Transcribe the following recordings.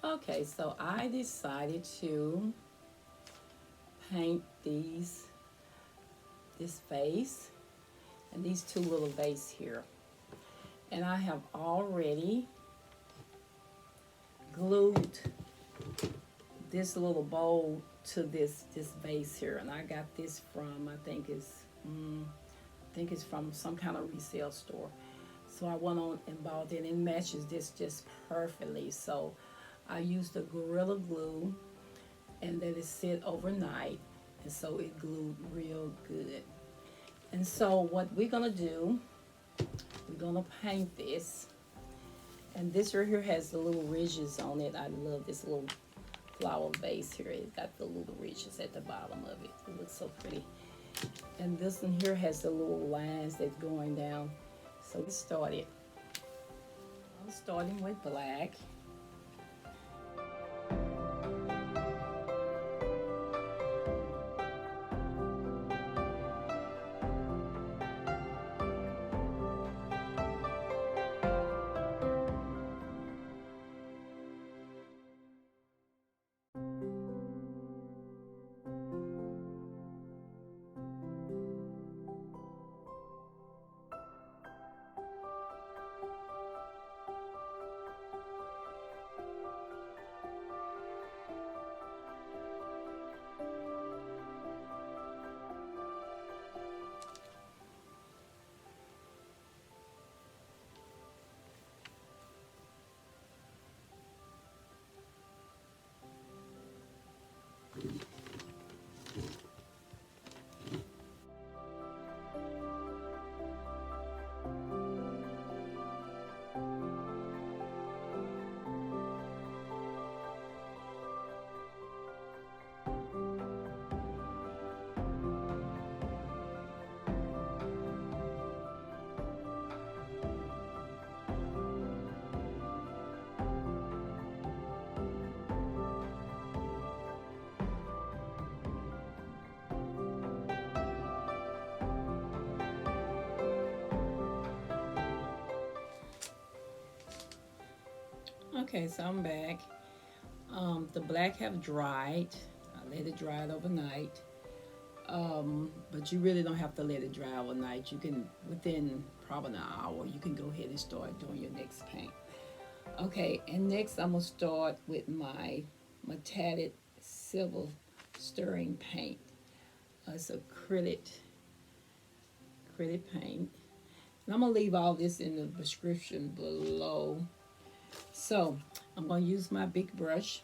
Okay, so I decided to paint this vase and these two little vases here. And I have already glued this little bowl to this vase here, and I got this from I think it's from some kind of resale store. So I went on and bought it, and it matches this just perfectly. So I used the Gorilla Glue and let it sit overnight, and so it glued real good. And so what we're gonna do, we're gonna paint this. And this right here has the little ridges on it. I love this little flower vase here. It got the little ridges at the bottom of it. It looks so pretty. And this one here has the little lines that's going down. So we started. I'm starting with black. Okay, so I'm back. The black have dried. I let it dry overnight. But you really don't have to let it dry overnight. You can, within probably an hour, you can go ahead and start doing your next paint. Okay, and next I'm gonna start with my metallic silver stirring paint. It's acrylic paint. And I'm gonna leave all this in the description below. So I'm gonna use my big brush.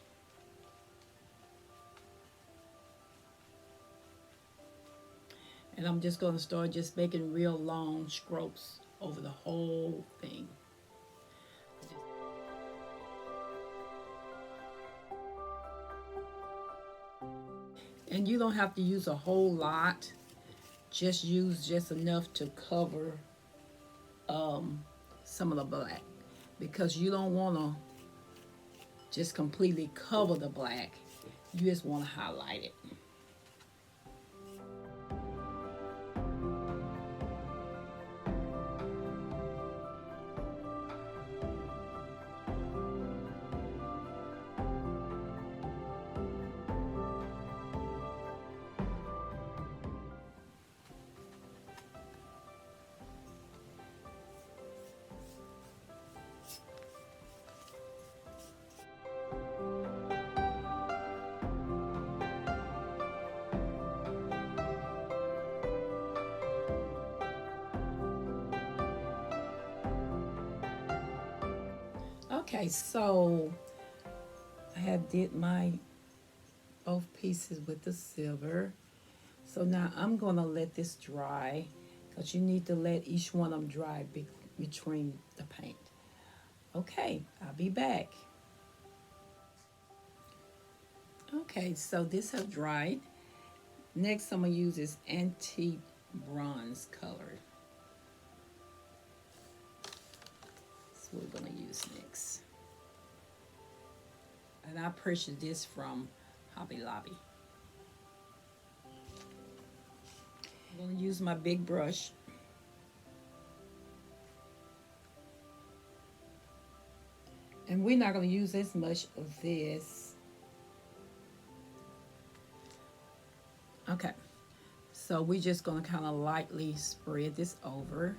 And I'm just gonna start just making real long strokes over the whole thing. And you don't have to use a whole lot. Just use just enough to cover some of the black, because you don't want to just completely cover the black. You just want to highlight it. Okay, so I have did my both pieces with the silver. So now I'm gonna let this dry, because you need to let each one of them dry between the paint. Okay, I'll be back. Okay, so this have dried. Next I'm gonna use this antique bronze color. That's what we're gonna use next. And I purchased this from Hobby Lobby. I'm gonna use my big brush. And we're not going to use as much of this. Okay, so we're just going to kind of lightly spread this over.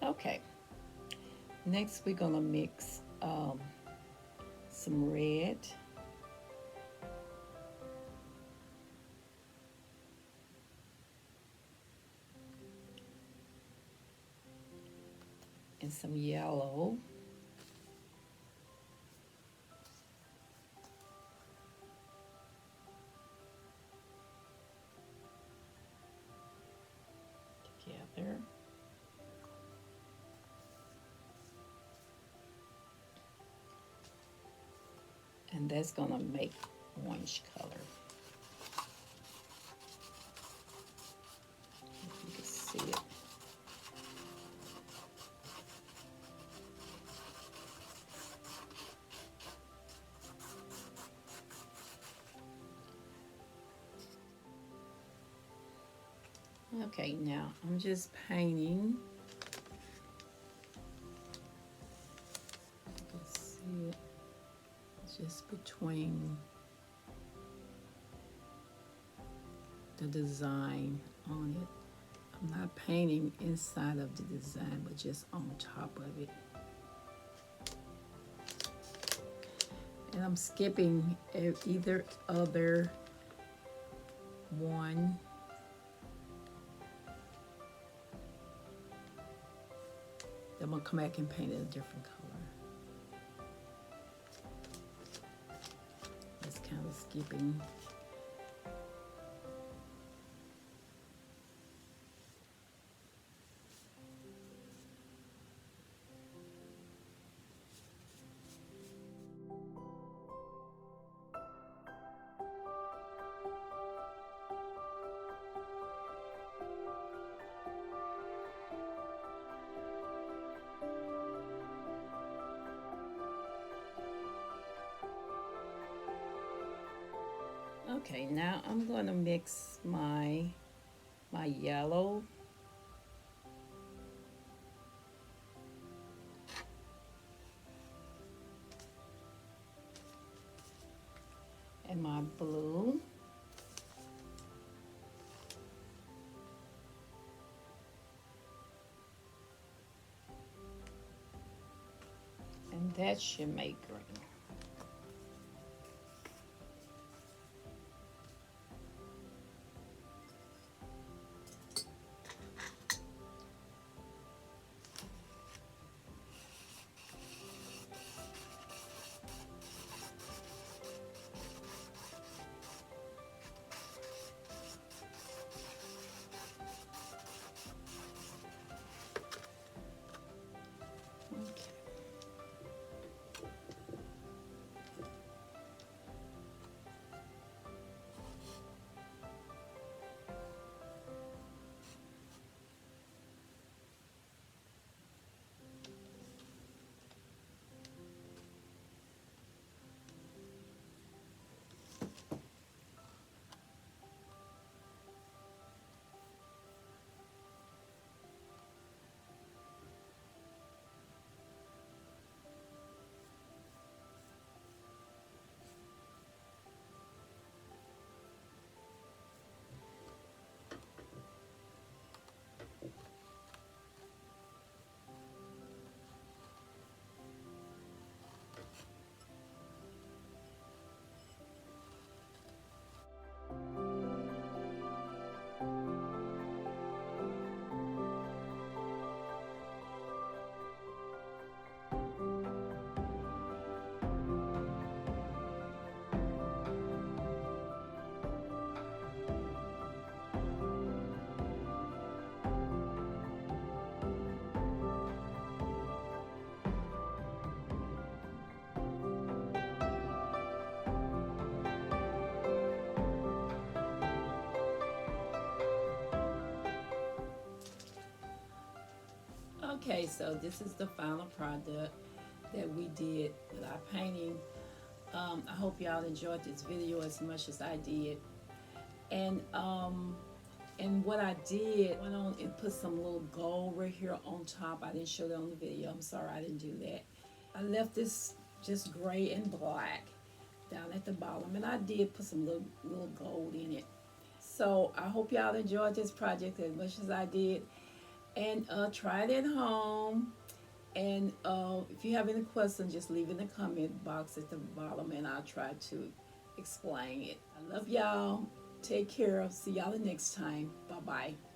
Okay, next we're gonna mix some red, and some yellow, together. And that's gonna make orange color. If you can see it. Okay, now I'm just painting. You can see it. It's just between the design on it. I'm not painting inside of the design, but just on top of it. And I'm skipping either other one. Then I'm gonna come back and paint it a different color. Just kind of skipping. Okay, now I'm going to mix my yellow and my blue. And that should make green. Okay, so this is the final product that we did with our painting. I hope y'all enjoyed this video as much as I did. And what I did, went on and put some little gold right here on top. I didn't show that on the video. I'm sorry I didn't do that. I left this just gray and black down at the bottom, and I did put some little gold in it. So I hope y'all enjoyed this project as much as I did, and try it at home. And if you have any questions, just leave in the comment box at the bottom, and I'll try to explain it. I love y'all. Take care. See y'all the next time. Bye bye.